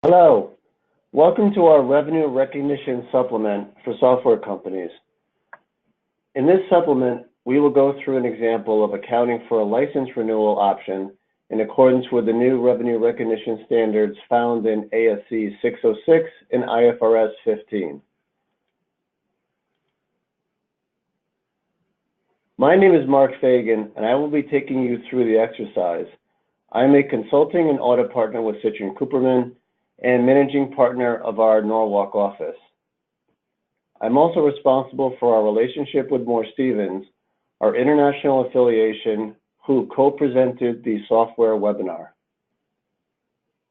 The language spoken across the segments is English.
Hello, welcome to our revenue recognition supplement for software companies. In this supplement, we will go through an example of accounting for a license renewal option in accordance with the new revenue recognition standards found in ASC 606 and IFRS 15. My name is Mark Fagan, and I will be taking you through the exercise. I am a consulting and audit partner with Citrin Cooperman and managing partner of our Norwalk office. I'm also responsible for our relationship with Moore Stephens, our international affiliation, who co-presented the software webinar.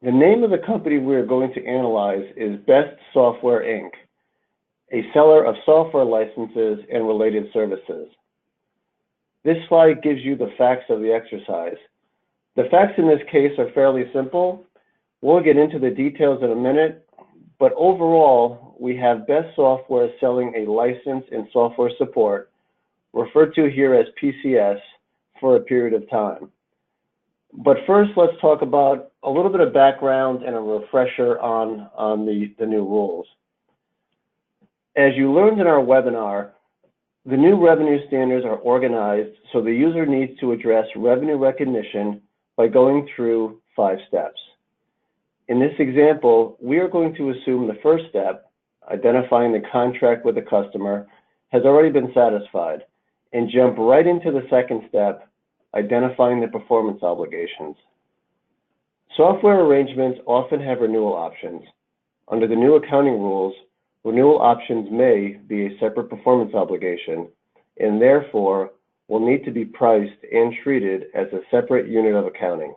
The name of the company we are going to analyze is Best Software Inc., a seller of software licenses and related services. This slide gives you the facts of the exercise. The facts in this case are fairly simple. We'll get into the details in a minute, but overall, we have Best Software selling a license and software support, referred to here as PCS, for a period of time. But first, let's talk about a little bit of background and a refresher on the new rules. As you learned in our webinar, the new revenue standards are organized so the user needs to address revenue recognition by going through 5 steps. In this example, we are going to assume the first step, identifying the contract with the customer, has already been satisfied, and jump right into the second step, identifying the performance obligations. Software arrangements often have renewal options. Under the new accounting rules, renewal options may be a separate performance obligation, and therefore will need to be priced and treated as a separate unit of accounting.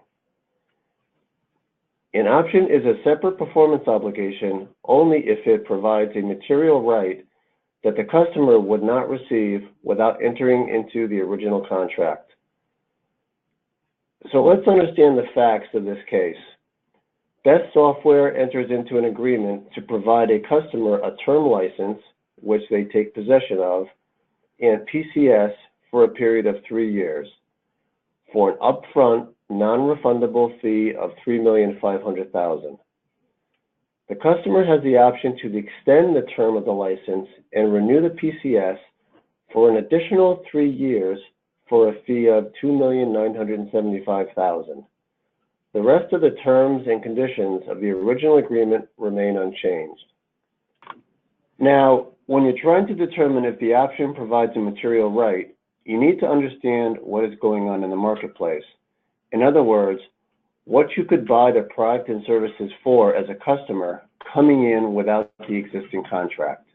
An option is a separate performance obligation only if it provides a material right that the customer would not receive without entering into the original contract. So let's understand the facts of this case. Best Software enters into an agreement to provide a customer a term license, which they take possession of, and PCS for a period of 3 years for an upfront non-refundable fee of $3,500,000. The customer has the option to extend the term of the license and renew the PCS for an additional 3 years for a fee of $2,975,000. The rest of the terms and conditions of the original agreement remain unchanged. Now, when you're trying to determine if the option provides a material right, you need to understand what is going on in the marketplace. In other words, what you could buy the product and services for as a customer coming in without the existing contract.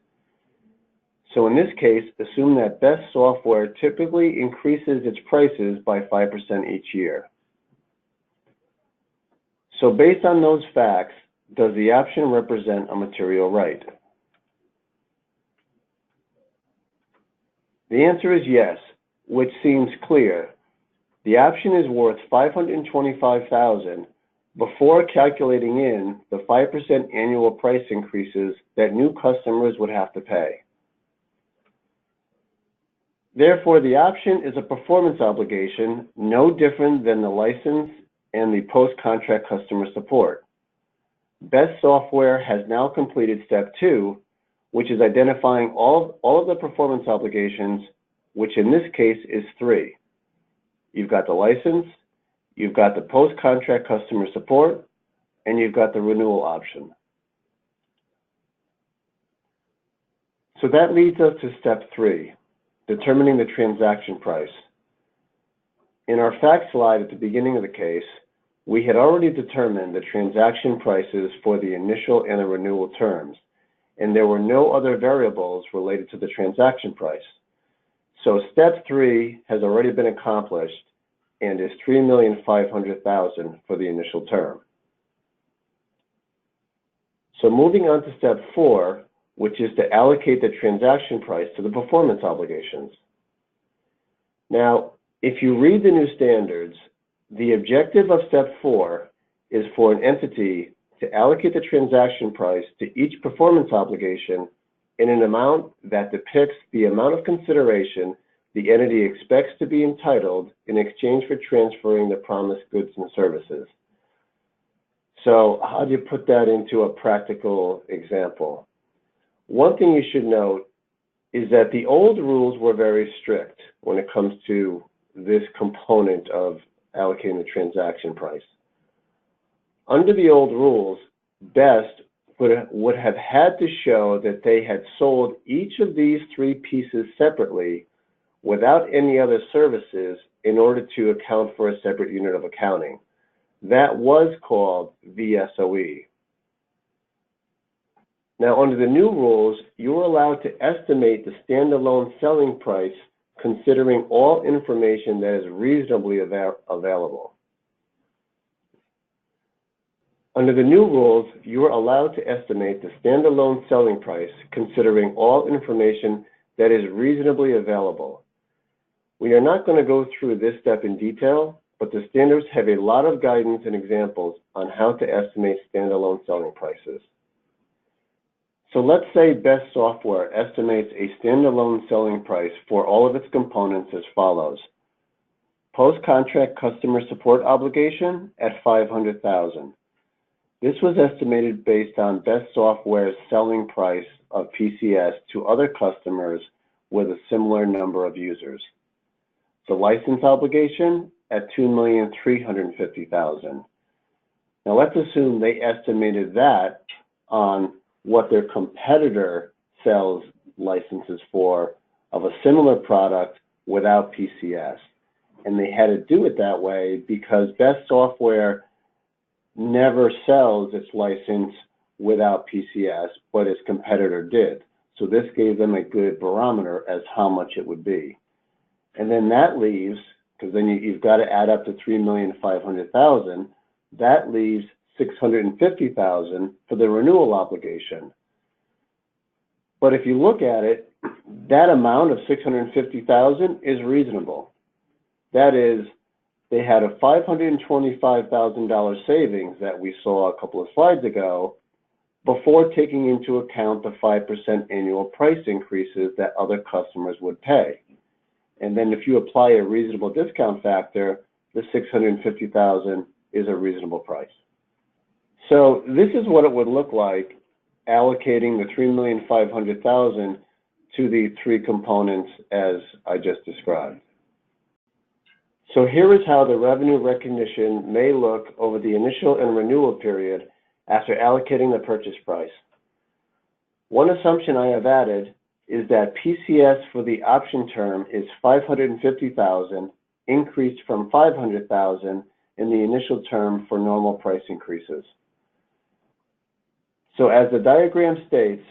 So in this case, assume that Best Software typically increases its prices by 5% each year. So based on those facts, does the option represent a material right? The answer is yes, which seems clear. The option is worth $525,000 before calculating in the 5% annual price increases that new customers would have to pay. Therefore, the option is a performance obligation no different than the license and the post-contract customer support. Best Software has now completed step 2, which is identifying all of the performance obligations, which in this case is 3. You've got the license, you've got the post-contract customer support, and you've got the renewal option. So that leads us to step 3, determining the transaction price. In our fact slide at the beginning of the case, we had already determined the transaction prices for the initial and the renewal terms, and there were no other variables related to the transaction price. So step 3 has already been accomplished and is $3,500,000 for the initial term. So moving on to step 4, which is to allocate the transaction price to the performance obligations. Now, if you read the new standards, the objective of step 4 is for an entity to allocate the transaction price to each performance obligation in an amount that depicts the amount of consideration the entity expects to be entitled in exchange for transferring the promised goods and services. So how do you put that into a practical example? One thing you should note is that the old rules were very strict when it comes to this component of allocating the transaction price. Under the old rules, Best would have had to show that they had sold each of these three pieces separately without any other services in order to account for a separate unit of accounting. That was called VSOE. Now, under the new rules, you are allowed to estimate the standalone selling price considering all information that is reasonably available. Under the new rules, you are allowed to estimate the standalone selling price considering all information that is reasonably available. We are not going to go through this step in detail, but the standards have a lot of guidance and examples on how to estimate standalone selling prices. So let's say Best Software estimates a standalone selling price for all of its components as follows. Post-contract customer support obligation at $500,000. This was estimated based on Best Software's selling price of PCS to other customers with a similar number of users. The license obligation at $2,350,000. Now let's assume they estimated that on what their competitor sells licenses for of a similar product without PCS. And they had to do it that way because Best Software never sells its license without PCS, but its competitor did. So this gave them a good barometer as how much it would be. And then that leaves, because then you've got to add up to $3,500,000, that leaves $650,000 for the renewal obligation. But if you look at it, that amount of $650,000 is reasonable. That is, they had a $525,000 savings that we saw a couple of slides ago before taking into account the 5% annual price increases that other customers would pay. And then if you apply a reasonable discount factor, the $650,000 is a reasonable price. So this is what it would look like allocating the $3,500,000 to the three components as I just described. So here is how the revenue recognition may look over the initial and renewal period after allocating the purchase price. One assumption I have added is that PCS for the option term is $550,000, increased from $500,000 in the initial term for normal price increases. So as the diagram states,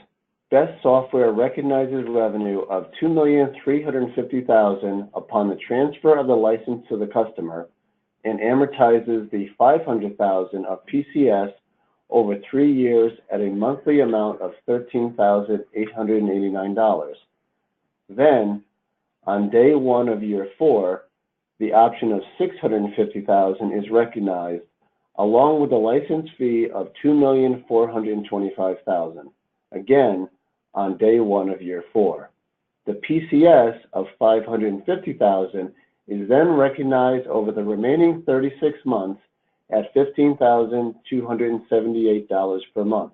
Best Software recognizes revenue of $2,350,000 upon the transfer of the license to the customer and amortizes the $500,000 of PCS over 3 years at a monthly amount of $13,889. Then, on day 1 of year 4, the option of $650,000 is recognized, along with a license fee of $2,425,000. Again, on day 1 of year 4. The PCS of $550,000 is then recognized over the remaining 36 months at $15,278 per month.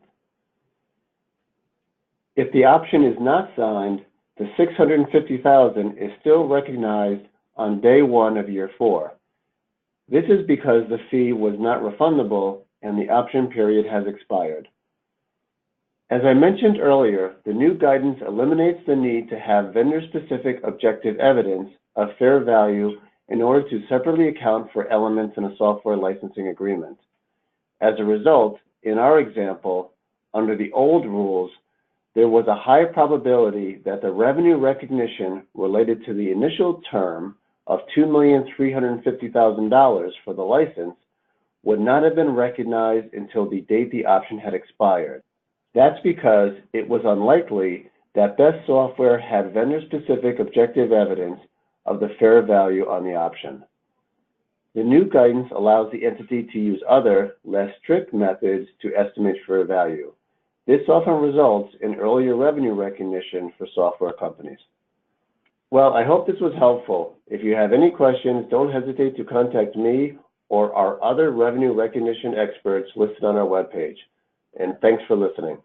If the option is not signed, the $650,000 is still recognized on day 1 of year 4. This is because the fee was not refundable and the option period has expired. As I mentioned earlier, the new guidance eliminates the need to have vendor-specific objective evidence of fair value in order to separately account for elements in a software licensing agreement. As a result, in our example, under the old rules, there was a high probability that the revenue recognition related to the initial term of $2,350,000 for the license would not have been recognized until the date the option had expired. That's because it was unlikely that Best Software had vendor-specific objective evidence of the fair value on the option. The new guidance allows the entity to use other, less strict methods to estimate fair value. This often results in earlier revenue recognition for software companies. Well, I hope this was helpful. If you have any questions, don't hesitate to contact me or our other revenue recognition experts listed on our webpage. And thanks for listening.